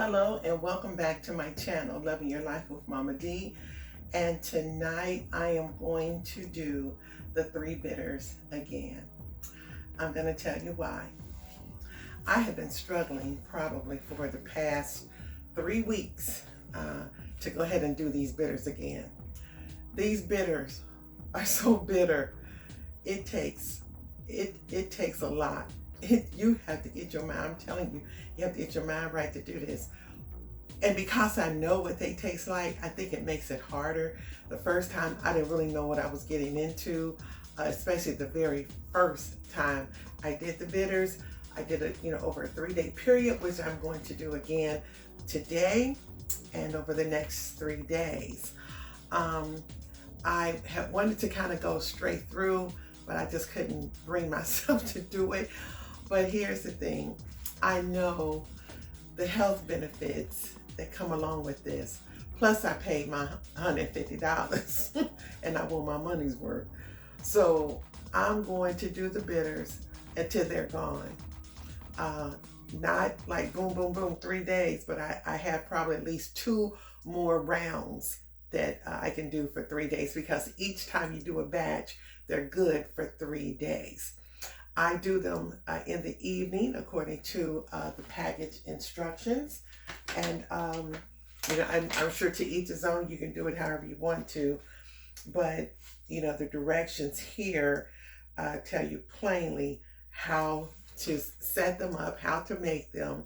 Hello and welcome back to my channel, Loving Your Life with Mama D. And tonight I am going to do the 3 bitters again. I'm going to tell you why. I have been struggling probably for the past 3 weeks to go ahead and do these bitters again. These bitters are so bitter. It takes a lot. You have to get your mind, I'm telling you, you have to get your mind right to do this. And because I know what they taste like, I think it makes it harder. The first time, I didn't really know what I was getting into, especially the very first time I did the bitters. I did it, over a 3-day period, which I'm going to do again today and over the next 3 days. I had wanted to kind of go straight through, but I just couldn't bring myself to do it. But here's the thing, I know the health benefits that come along with this. Plus I paid my $150 and I want my money's worth. So I'm going to do the bitters until they're gone. Not like boom, boom, boom, 3 days, but I have probably at least 2 more rounds that I can do for 3 days, because each time you do a batch, they're good for 3 days. I do them in the evening according to the package instructions. And, I'm sure to each his own, you can do it however you want to. But, the directions here tell you plainly how to set them up, how to make them.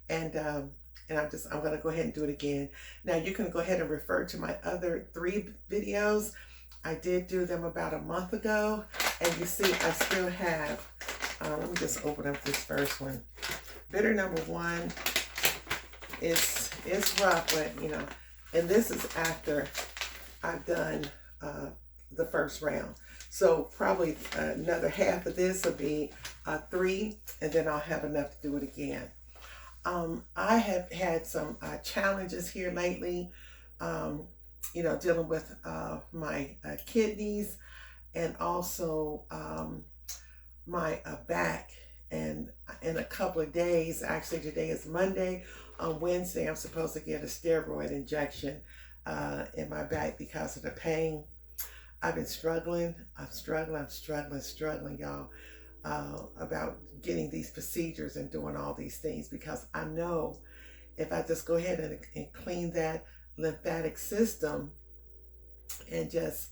And I'm going to go ahead and do it again. Now you can go ahead and refer to my other 3 videos. I did do them about a month ago, and you see I still have, let me just open up this first one. Bitter number 1 is rough, but and this is after I've done the first round. So probably another half of this will be 3, and then I'll have enough to do it again. I have had some challenges here lately, dealing with my kidneys, and also my back. And in a couple of days, actually today is Monday, on Wednesday I'm supposed to get a steroid injection in my back because of the pain. I've been struggling, y'all, about getting these procedures and doing all these things, because I know if I just go ahead and clean that lymphatic system and just,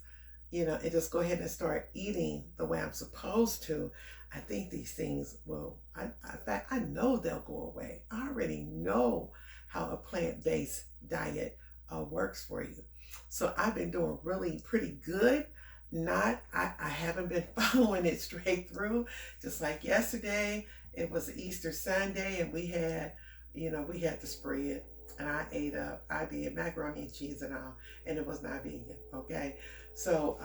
and just go ahead and start eating the way I'm supposed to, I think these things will, in fact, I know they'll go away. I already know how a plant-based diet works for you. So I've been doing really pretty good. I haven't been following it straight through. Just like yesterday, it was Easter Sunday, and we had the spread, and I did macaroni and cheese and all, and it was not vegan, okay? So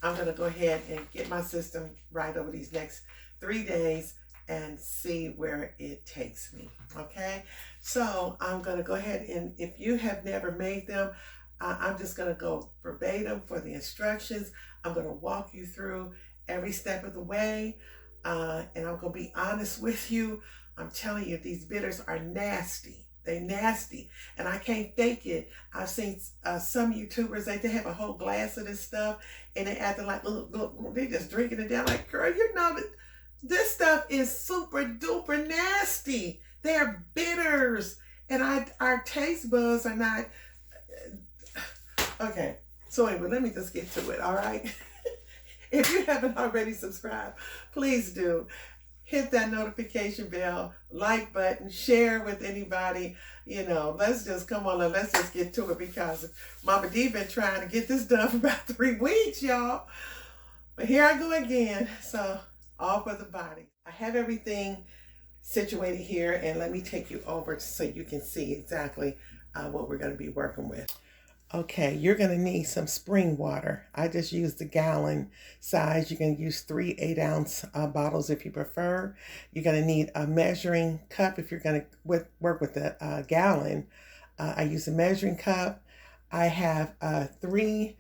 I'm gonna go ahead and get my system right over these next 3 days and see where it takes me, okay? So I'm gonna go ahead, and if you have never made them, I'm just gonna go verbatim for the instructions. I'm gonna walk you through every step of the way, and I'm gonna be honest with you. I'm telling you, these bitters are nasty. They're nasty, and I can't fake it. I've seen some YouTubers, they have a whole glass of this stuff, and they acting like, look, they just drinking it down. Like, girl, this stuff is super duper nasty. They're bitters, and our taste buds are not. Okay, so anyway, let me just get to it, all right? If you haven't already subscribed, please do. Hit that notification bell, like button, share with anybody. Let's just come on and let's just get to it, because Mama D been trying to get this done for about 3 weeks, y'all. But here I go again. So all for the body. I have everything situated here, and let me take you over so you can see exactly what we're going to be working with. Okay, you're going to need some spring water. I just used the gallon size. You can use 3 8-ounce bottles if you prefer. You're going to need a measuring cup if you're going to work with a gallon. I use a measuring cup. I have 3,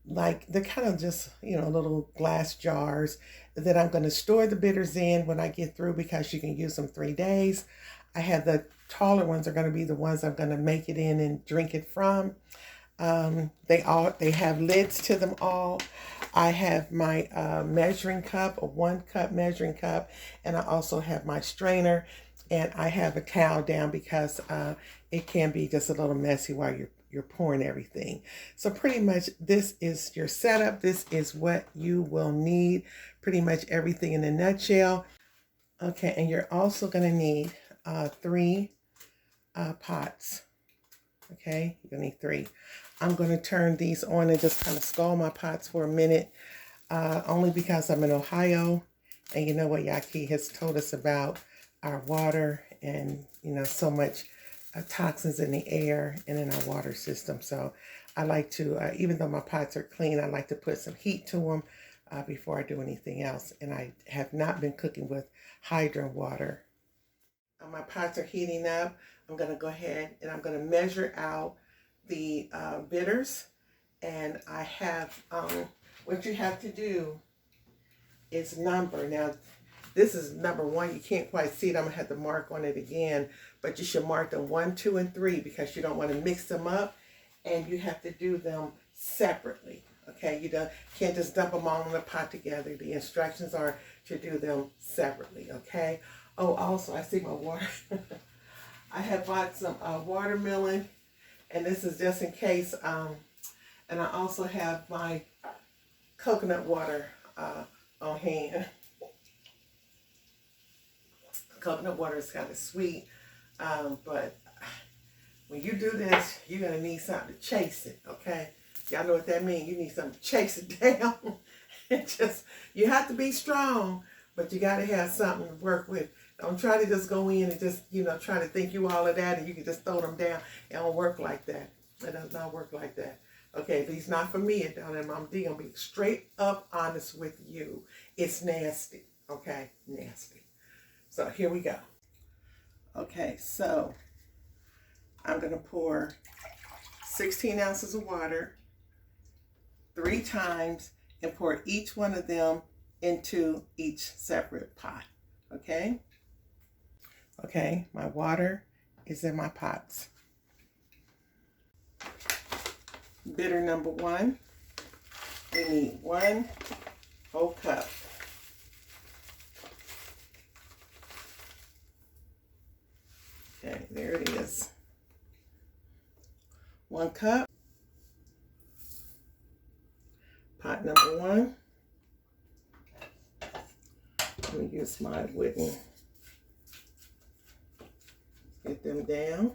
like, they're kind of just, little glass jars that I'm going to store the bitters in when I get through, because you can use them 3 days. I have the taller ones are going to be the ones I'm going to make it in and drink it from. They have lids to them all. I have my measuring cup, a 1 cup measuring cup, and I also have my strainer, and I have a towel down because it can be just a little messy while you're pouring everything. So pretty much this is your setup. This is what you will need. Pretty much everything in a nutshell. Okay, and you're also going to need 3 pots. Okay, you're going to need 3. I'm going to turn these on and just kind of scald my pots for a minute, only because I'm in Ohio, and you know what Yahki has told us about our water and, you know, so much toxins in the air and in our water system. So I like to, even though my pots are clean, I like to put some heat to them before I do anything else. And I have not been cooking with hydrant water. My pots are heating up. I'm going to go ahead and I'm going to measure out the bitters. And I have, what you have to do is number. Now, this is number 1. You can't quite see it. I'm going to have to mark on it again. But you should mark them 1, 2, and 3 because you don't want to mix them up. And you have to do them separately. Okay, you can't just dump them all in a pot together. The instructions are to do them separately. Okay. Oh, also, I see my water. I have bought some watermelon, and this is just in case. And I also have my coconut water on hand. Coconut water is kind of sweet, but when you do this, you're going to need something to chase it, okay? Y'all know what that means. You need something to chase it down. You have to be strong, but you got to have something to work with. Don't try to just go in and just, try to think you all of that and you can just throw them down. It don't work like that. It does not work like that. Okay, at least not for me. Down in Mama D, I'm going to be straight up honest with you. It's nasty, okay? Nasty. So here we go. Okay, so I'm going to pour 16 ounces of water 3 times and pour each one of them into each separate pot, okay? Okay, my water is in my pots. Bitter number 1, we need 1 whole cup. Okay, there it is. 1 cup. Pot number 1. Let me use my wooden. Get them down.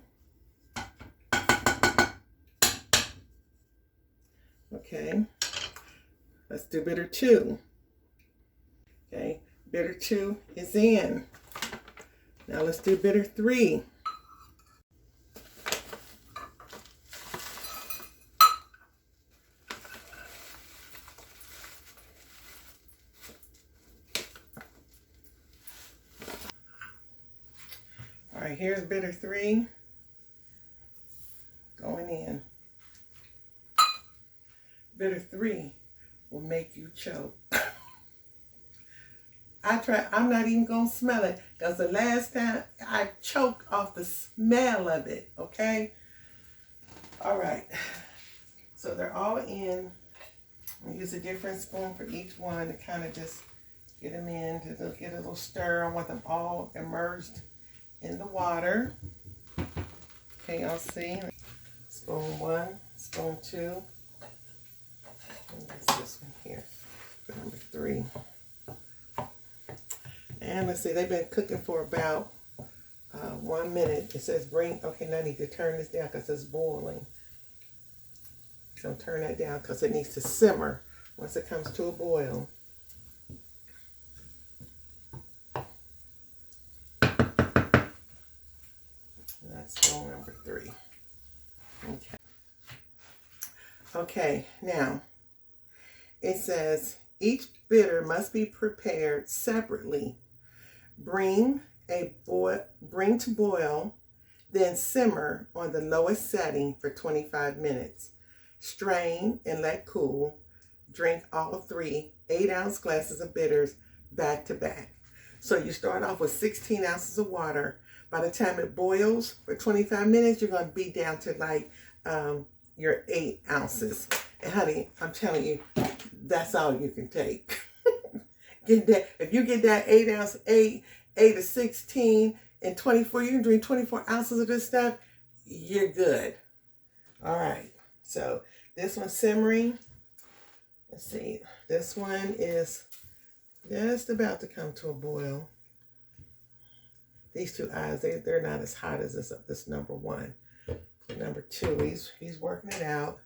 Okay. Let's do bitter 2. Okay, bitter 2 is in. Now let's do bitter 3. All right, here's bitter 3 going in. Bitter 3 will make you choke. I'm not even going to smell it because the last time I choked off the smell of it, okay? All right, so they're all in. I'm use a different spoon for each one to kind of just get them in, to get a little stir. I want them all immersed in the water. Okay, y'all see? Spoon 1, spoon 2. And that's this one here, for number 3. And let's see, they've been cooking for about 1 minute. It says okay, now I need to turn this down because it's boiling. So turn that down because it needs to simmer once it comes to a boil. That's spoon number 3. Okay. Okay, now it says each bitter must be prepared separately. Bring to boil, then simmer on the lowest setting for 25 minutes. Strain and let cool. Drink all 3 8-ounce glasses of bitters back to back. So you start off with 16 ounces of water, By the time it boils for 25 minutes, you're going to be down to like your 8 ounces. And honey, I'm telling you, that's all you can take. Get that. If you get that 8 ounce, 8 to 16 and 24, you can drink 24 ounces of this stuff. You're good. All right. So this one's simmering. Let's see. This one is just about to come to a boil. These 2 eyes, they're not as hot as this number 1. Number 2, he's working it out.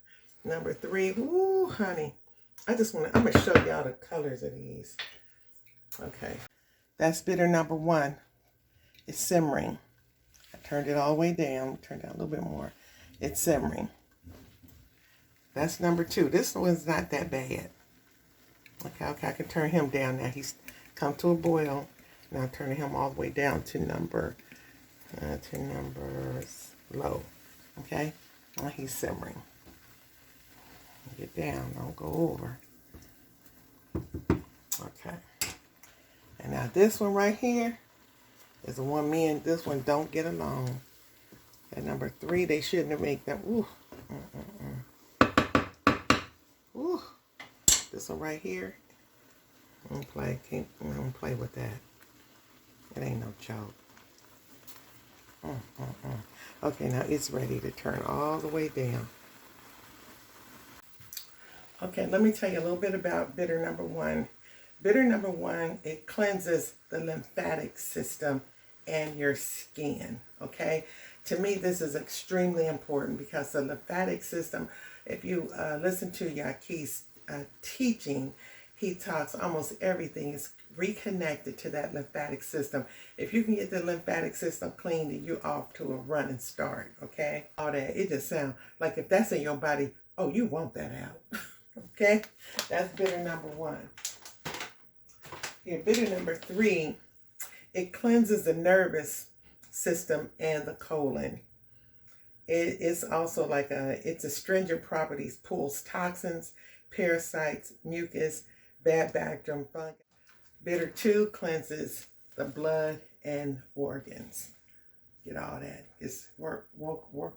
Number 3, ooh, honey. I'm going to show y'all the colors of these. Okay. That's bitter number 1. It's simmering. I turned it all the way down. Turned down a little bit more. It's simmering. That's number 2. This one's not that bad. Okay, I can turn him down now. He's come to a boil. Now I'm turning him all the way down to numbers low. Okay, now he's simmering. Get down, don't go over. Okay, and now this one right here is the one me and this one don't get along. At number 3, they shouldn't have made them. Ooh. Ooh. This one right here. I don't play with that. It ain't no joke. Okay, now it's ready to turn all the way down. Okay, let me tell you a little bit about bitter number 1. Bitter number 1, it cleanses the lymphatic system and your skin. Okay, to me this is extremely important because the lymphatic system, if you listen to Yahki's teaching, he talks almost everything is reconnected to that lymphatic system. If you can get the lymphatic system clean, then you're off to a running start. Okay, all that, it just sounds like if that's in your body, oh, you want that out. Okay, that's bitter number 1. Here, bitter number 3, it cleanses the nervous system and the colon. It's also like its astringent properties pulls toxins, parasites, mucus, bad bacterium, fungus. Bitter 2 cleanses the blood and organs. Get all that. Just work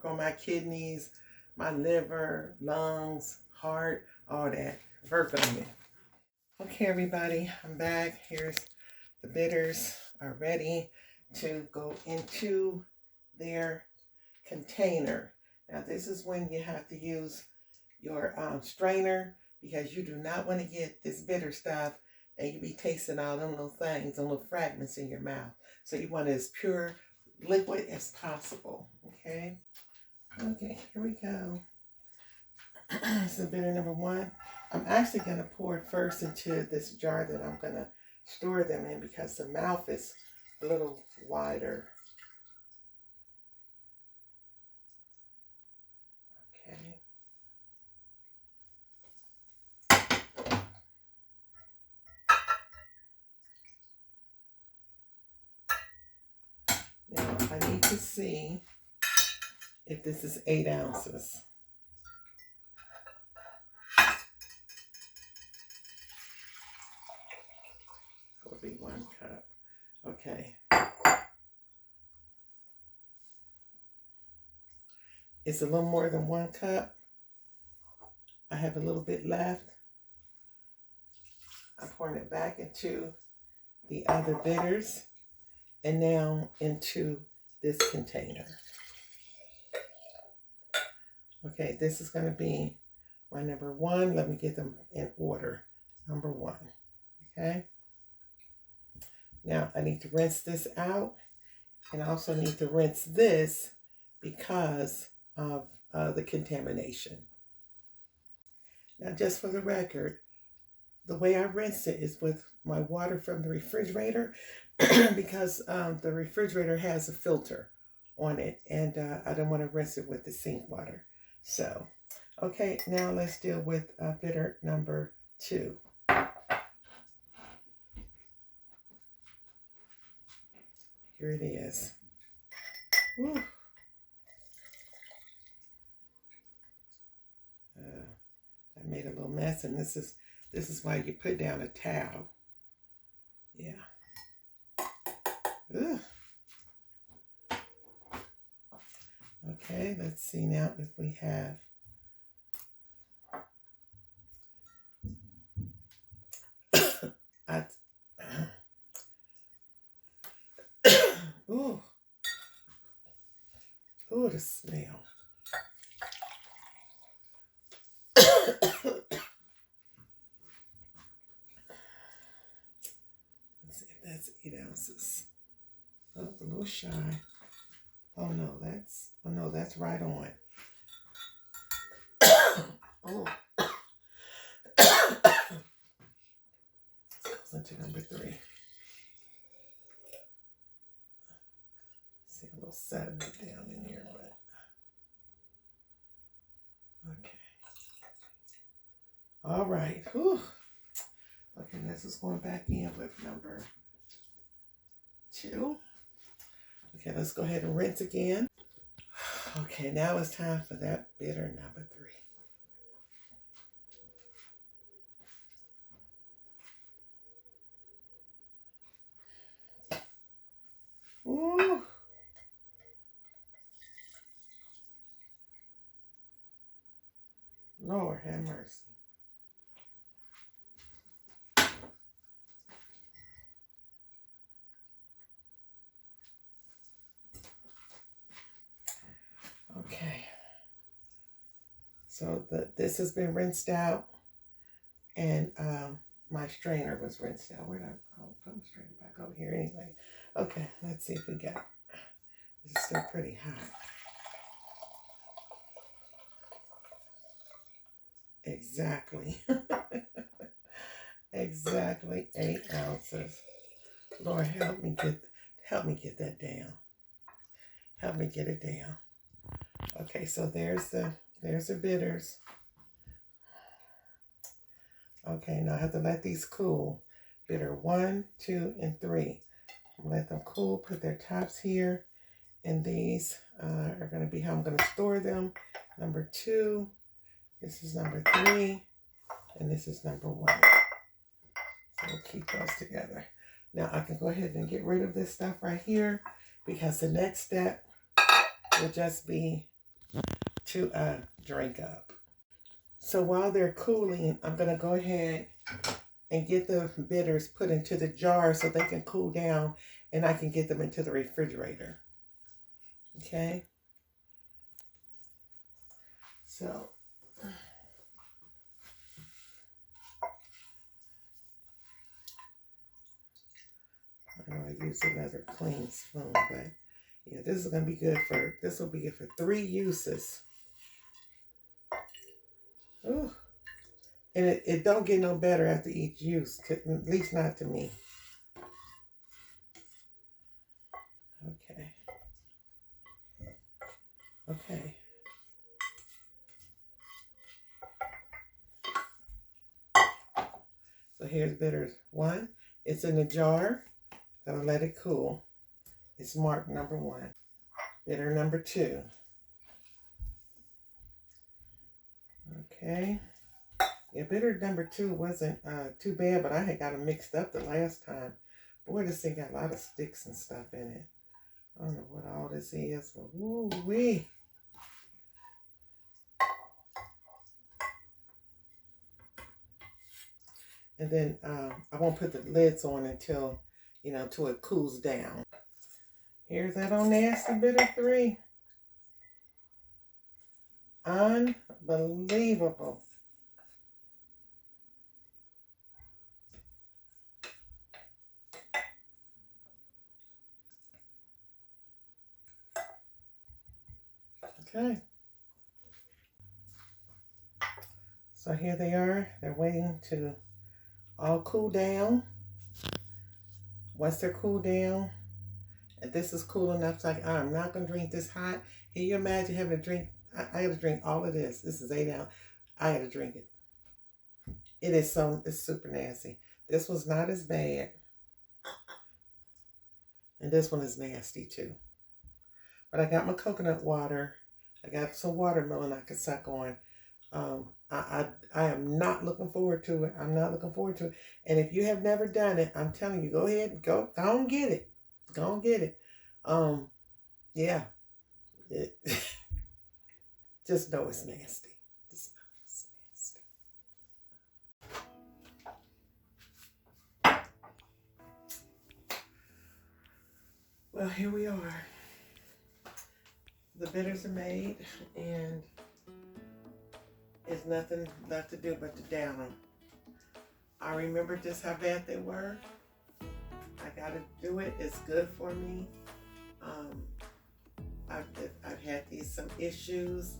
on my kidneys, my liver, lungs, heart, all that. Work on it. Okay, everybody, I'm back. Here's the bitters are ready to go into their container. Now, this is when you have to use your strainer because you do not want to get this bitter stuff and you be tasting all them little things, them little fragments in your mouth. So you want it as pure liquid as possible, okay? Okay, here we go. This is bitter number 1. I'm actually going to pour it first into this jar that I'm going to store them in because the mouth is a little wider. Okay. Now I need to see if this is 8 ounces. Will be 1 cup. Okay. It's a little more than 1 cup. I have a little bit left. I'm pouring it back into the other bitters and now into this container. Okay, this is going to be my number 1. Let me get them in order. Number 1. Okay. Now I need to rinse this out, and I also need to rinse this because of the contamination. Now, just for the record, the way I rinse it is with my water from the refrigerator because the refrigerator has a filter on it, and I don't want to rinse it with the sink water. So, okay, now let's deal with bitter number 2. Here it is. Woo. I made a little mess, and this is why you put down a towel. Yeah. Ugh. Okay, let's see now if we have I ooh, ooh, the smell. Let's see if that's 8 ounces. Oh, a little shy. Oh no, that's right on. Oh, goes into number 3. See a little sediment down in here, but okay. All right. Whew. Okay, this is going back in with number 2. Okay, let's go ahead and rinse again. Okay, now it's time for that bitter number 3. Ooh. Lord have mercy. Okay. So this has been rinsed out, and my strainer was rinsed out. Where'd I put my strainer back over here anyway? Okay, let's see if we got. It's still pretty hot. Exactly. Exactly 8 ounces. Lord, help me get that down. Help me get it down. Okay, so there's the bitters. Okay, now I have to let these cool. Bitter 1, 2, and 3. I'm gonna let them cool, put their tops here. And these are gonna be how I'm gonna store them. Number 2, this is number 3, and this is number 1. So we'll keep those together. Now I can go ahead and get rid of this stuff right here, because the next step will just be to drink up. So while they're cooling, I'm going to go ahead and get the bitters put into the jar so they can cool down, and I can get them into the refrigerator. Okay? So I know I used another clean spoon, but yeah, this is going to be good for, this will be good for 3 uses. Ooh. And it don't get no better after each use, at least not to me. Okay. Okay. So here's bitter 1. It's in a jar. Gonna let it cool. It's marked number 1. Bitter number 2. Okay. Yeah, bitter number 2 wasn't too bad, but I had got them mixed up the last time. Boy, this thing got a lot of sticks and stuff in it. I don't know what all this is, but woo-wee. And then I won't put the lids on until, till it cools down. Here's that old nasty bitter 3. Unbelievable. Okay. So here they are. They're waiting to all cool down. Once they're cooled down, and this is cool enough, so I'm not going to drink this hot. Can you imagine having to drink? I got to drink all of this. This is 8 ounces. I got to drink it. It's super nasty. This one's not as bad. And this one is nasty too. But I got my coconut water. I got some watermelon I can suck on. I am not looking forward to it. I'm not looking forward to it. And if you have never done it, I'm telling you, go ahead, go and get it. Go and get it. Yeah. Just know it's nasty. Just know it's nasty. Well, here we are. The bitters are made, and there's nothing left to do but to down them. I remember just how bad they were. I gotta do it. It's good for me. I've had some issues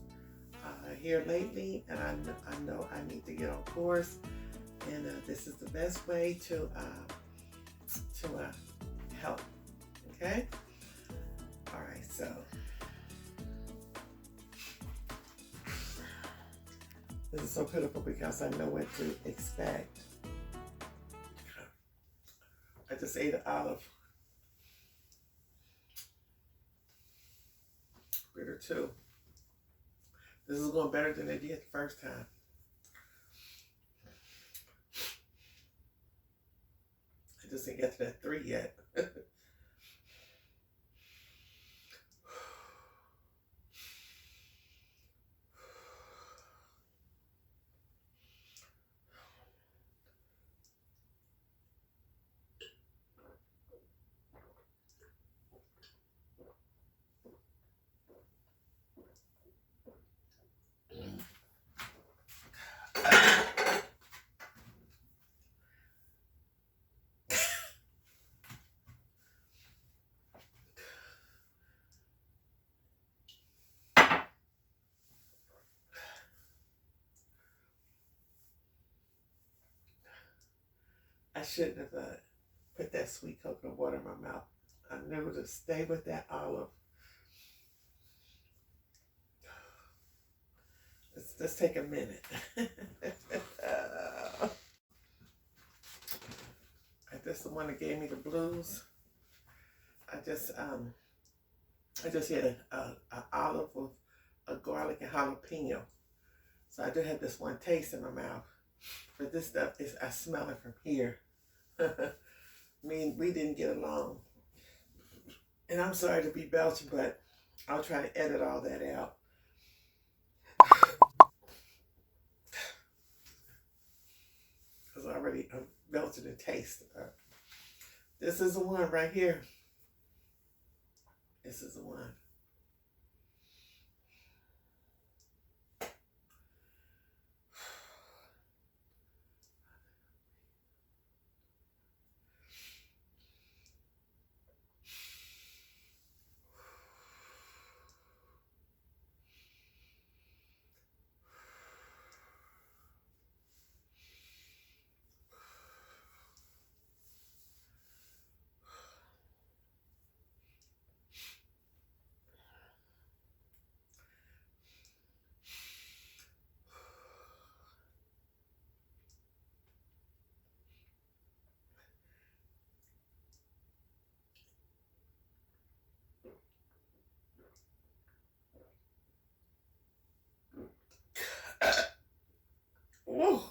here lately, and I know I need to get on course. And this is the best way to help. Okay. All right. So this is so pitiful because I know what to expect. I just ate an olive. Bitter too. This is going better than it did the first time. I just didn't get to that 3 yet. I shouldn't have put that sweet coconut water in my mouth. I knew to stay with that olive. Let's take a minute. That's the one that gave me the blues. I just had an olive with a garlic and jalapeno. So I do have this one taste in my mouth. But this stuff I smell it from here. I mean, we didn't get along. And I'm sorry to be belching, but I'll try to edit all that out. Because I'm belching the taste. This is the one right here. This is the one. Woo.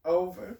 Over